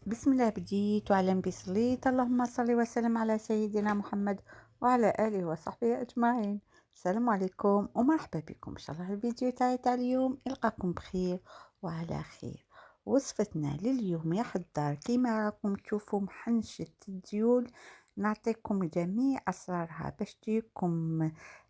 بسم الله بديت وعلى نبي صليت اللهم صل وسلم على سيدنا محمد وعلى آله وصحبه أجمعين. السلام عليكم ومرحبا بكم، إن شاء الله الفيديو تاع اليوم يلقاكم بخير وعلى خير. وصفتنا لليوم يا حضار كيما راكم تشوفوا محنشة الديول، نعطيكم جميع أسرارها باش تجيكم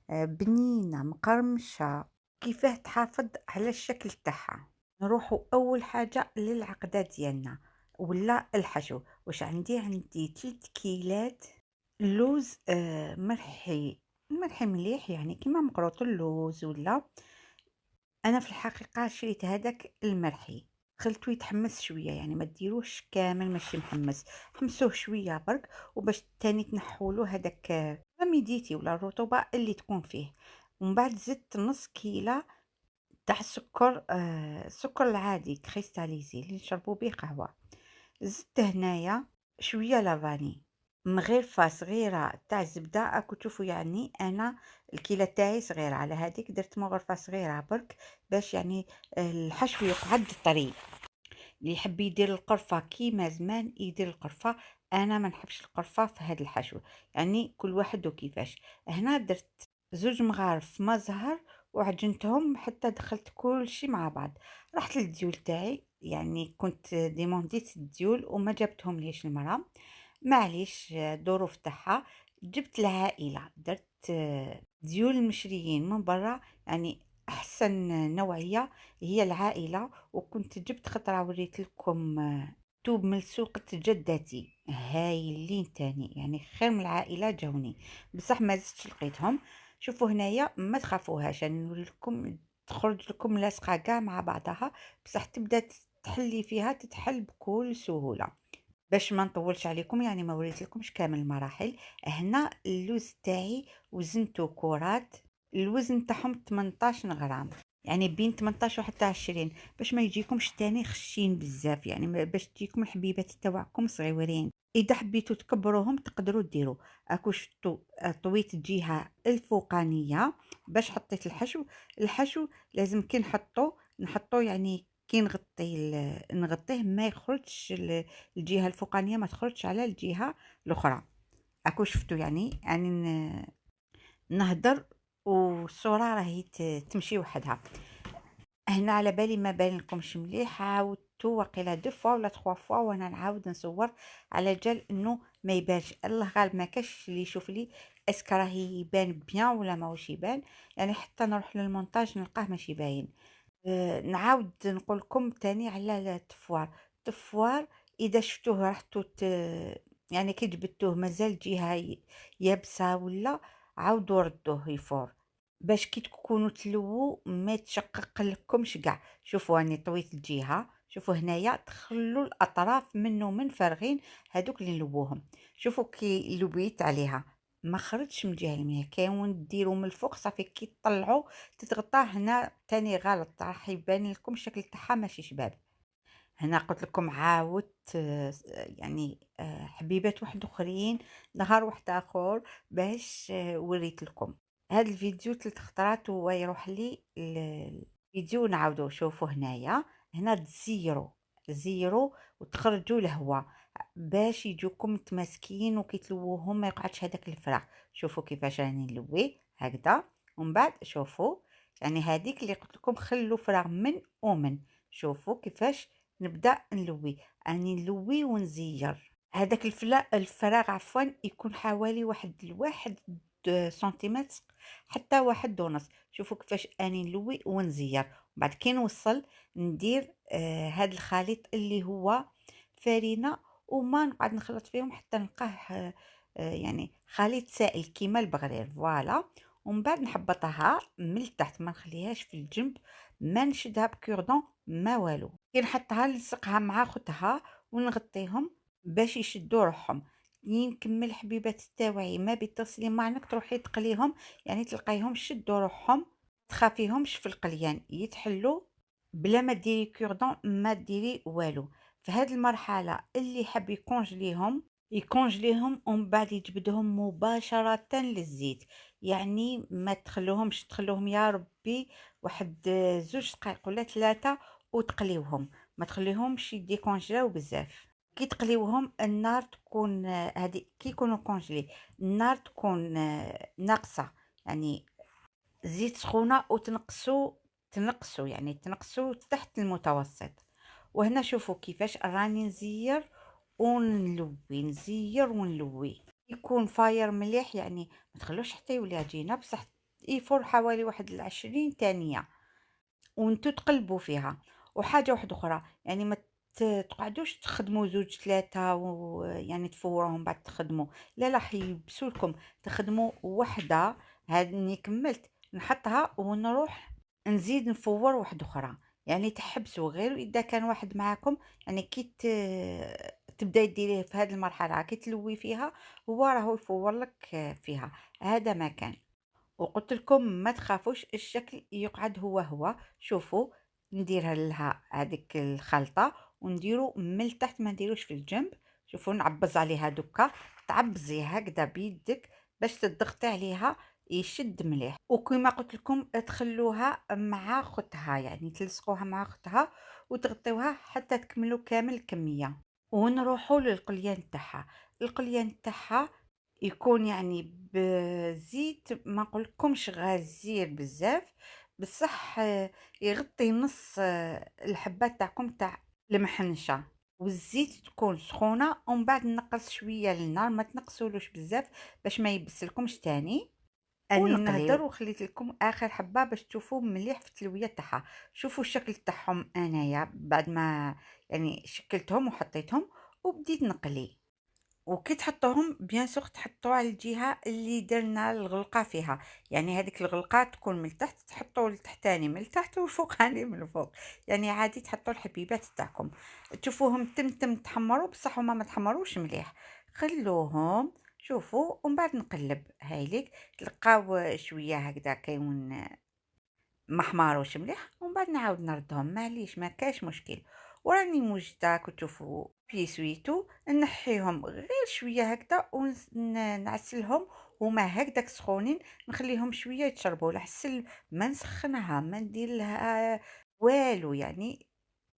بنينة مقرمشة، كيفاه تحافظ على الشكل تاعها. نروحوا أول حاجة للعقدة ديالنا ولا الحشو. واش عندي 3 كيلات اللوز مرحي مليح، يعني كيما مقروط اللوز. ولا انا في الحقيقه شريت هذاك المرحي، خلطو يتحمس شويه، يعني ما ديروش كامل ماشي محمس، حمسوه شويه برك وباش تاني تنحولو هذاك ميديتي ولا الرطوبه اللي تكون فيه. ومن بعد زدت نص كيله تاع السكر، السكر العادي كريستاليزي اللي نشربو بيه قهوه. زدت هنايا شويه لافاني، من غير صغيره تاع الزبده. راكو تشوفوا يعني انا الكيله تاعي صغيره، على هذيك درت مغرفه صغيره برك باش يعني الحشو يقعد طري. اللي يحب يدير القرفه كيما زمان يدير القرفه، انا ما نحبش القرفه في هذا الحشو، يعني كل واحد وكيفاش. هنا درت زوج مغارف ما زهر وعجنتهم حتى دخلت كل شي مع بعض. رحت للديول تاعي، يعني كنت ديمونديت الديول وما جابتهم ليش المرا، معليش ظروف تاعها. جبت العائلة، درت ديول مشريين من برا، يعني أحسن نوعية هي العائلة. وكنت جبت خطرة وريت لكم توب من سوقة جدتي هايلين تاني، يعني خير من العائلة جاوني، بصح ما زدتش لقيتهم. شوفوا هنايا ما تخافوهاش، انا نوري لكم تخرج لكم لاصقة كاع مع بعضها، بصح تبدا تحلي فيها تتحل بكل سهولة. باش ما نطولش عليكم، يعني ما وريت لكمش كامل المراحل. هنا اللوز تاعي وزنته كرات، الوزن تاعهم 18 غرام، يعني بين 18 وحتى 20، باش ما يجيكمش تاني خشين بزاف، يعني باش تجيكم الحبيبات تاعكم صغيورين. اذا حبيتوا تكبروهم تقدروا ديروا. اكو شفتوا طويت الجهه الفوقانيه باش حطيت الحشو. الحشو لازم كي نحطو يعني كي نغطيه ما يخرجش الجهه الفوقانيه، ما تخرجش على الجهه الاخرى. اكو شفتوا يعني نهدر والصوره راهي تمشي وحدها. هنا على بالي ما بان لكمش مليح، عاودتو وقيلا دو فوا ولا تخوا فوا وانا نعاود نصور على جال انه ما يبانش. الله غالب ما كاش اللي يشوف لي اسكو راهي يبان بيان ولا ماهوش يبان، يعني حتى نروح للمونتاج نلقاه ماشي باين. نعاود نقول لكم تاني على التفوار. التفوار اذا شفتوه رحتوا يعني كي جبتوه مازال جهه يابسه ولا، عاودوا ردوه يفور باش كي تكونوا تلووا ما يتشقق لكمش كاع. شوفوا راني طويت الجهه، شوفوا هنايا تخلوا الاطراف منه من فارغين، هادوك اللي نلووهم. شوفوا كي لويت عليها ما خرجش من الجهه اليمين، كاين ديروا من الفوق صافي كي تطلعوا تتغطاه. هنا تاني غلط، راح يبان لكم الشكل تاعها ماشي شباب. هنا قلت لكم عاودت يعني حبيبات واحد اخرين نهار واحد اخر باش وريت لكم هذا الفيديو 3 خطرات وهو يروح لي الفيديو. نعاودو شوفوا هنايا، هنا زيرو وتخرجوا الهواء باش يجوكم متماسكين وكيتلووهم ما يقعدش هذاك الفراغ. شوفوا كيفاش راني نلوي هكذا، ومن بعد شوفوا يعني هذيك اللي قلت لكم خلوا فراغ من ومن. شوفوا كيفاش نبدا نلوي، اني نلوي ونزير هذاك الفراغ عفوا يكون حوالي واحد سنتيمتر حتى واحد ونص. شوفوا كيفاش اني نلوي ونزير. بعد كي نوصل ندير هذا الخليط اللي هو فرينه وما نقعد نخلط فيهم حتى نلقاه يعني خليط سائل كيما البغرير فوالا. ومن بعد نحبطها من التحت، ما نخليهاش في الجنب، ما نشدها بكوردون ما والو، كي نحطها نلصقها مع خوتها ونغطيهم باش يشدوا روحهم. كي نكمل حبيبات تاوعي ما بتغسلي معنا تروحي تقليهم، يعني تلقايهم شدوا روحهم، تخافيهمش في القليان يتحلوا بلا ما ديري كوردون ما ديري والو. في هذه المرحله اللي حب يكونجليهم ومن بعد يجبدهم مباشره للزيت، يعني ما تخلوهم يا ربي واحد 2 دقايق ولا 3 وتقليوهم، ما تخليهمش يديكونجلاو بزاف. كي تقليوهم النار تكون هادي كي يكونوا كونجلي، النار تكون ناقصة، يعني زيت سخونة تنقّصوا يعني تنقّصوا تحت المتوسط. وهنا شوفوا كيفاش راني نزيّر ونلوّي، نزيّر ونلوّي، يكون فاير مليح يعني ما تخلّوش حتى يولي عجينة بصح يفور حوالي واحد ل20 ثانية. وأنتم تقلبوا فيها. وحاجة واحدة أخرى، يعني ما تقعدوش تخدموا 2 3 ويعني تفوروهم بعد تخدموا، لا راح ييبسوا لكم، تخدموا وحدة. هاني كملت نحطها ونروح نزيد نفور واحدة أخرى، يعني تحبسوا غير إذا كان واحد معاكم، يعني كي تبداي ديريه في هذه المرحلة كي تلوي فيها هو راهو يفور لك فيها. هذا ما كان. وقلت لكم ما تخافوش الشكل يقعد هو. شوفوا ندير لها هذيك الخلطة ونديرو من التحت ما نديروش في الجنب. شوفوا نعبز عليها دوكا، تعبزي هكذا بيدك باش تضغطي عليها يشد مليح. وكما قلت لكم تخلوها مع اختها، يعني تلصقوها مع اختها وتغطيوها حتى تكملوا كامل الكمية. ونروحوا للقليان تاعها. القليان تاعها يكون يعني بزيت ما نقولكمش غزير بزاف، بصح يغطي نص الحبات تاعكم تاع المحنشة. والزيت تكون سخونة ومن بعد نقص شوية للنار، ما تنقصولوش بزاف باش ما يبسلكمش تاني. أني نهدر وخليت لكم آخر حبة باش تشوفوا مليح في التلوية تاعها. شوفوا الشكل تاعهم أنايا بعد ما يعني شكلتهم وحطيتهم وبديت نقلي. وكي تحطوهم بيان سور تحطوا على الجهة اللي درنا الغلقة فيها، يعني هذيك الغلقة تكون من التحت تحطوا التحتاني من التحت والفوقاني من الفوق، يعني عادي تحطوا الحبيبات تاعكم تشوفوهم تم تحمروا بصح هما ما تحمروش مليح. خلوهم شوفوا ومن بعد نقلب هايليك تلقاو شوية هكذا كيون ما حماروش مليح ومن بعد نعاود نردهم معليش ما كاش مشكل. وراني موجدة كتشوفوا في سويتو نحيهم غير شوية هكذا ونعسلهم هما هكذاك سخونين، نخليهم شوية يتشربوا لحسن ما نسخنها ما ندير لها والو، يعني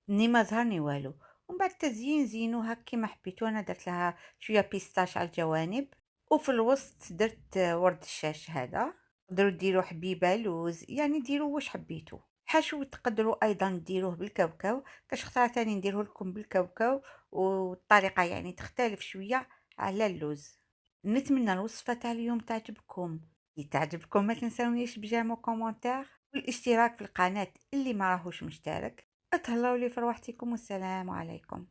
ني ما ظهرني والو. ومن بعد التزيين زينوها كيما حبيتو، انا درت لها شوية بيستاش على الجوانب وفي الوسط درت ورد الشاش هذا. تقدروا ديروا حبيبة لوز، يعني ديروا واش حبيتوا. حشو تقدروا ايضا ديروه بالكاوكاو، كاش اختار تاني نديره لكم بالكاوكاو والطريقة يعني تختلف شوية على اللوز. نتمنى الوصفة تاع اليوم تعجبكم. كي تعجبكم ما تنسونيش بجيم وكومنتار والاشتراك في القناة اللي ما راهوش مشترك. اتهلاو لي في روحتكم والسلام عليكم.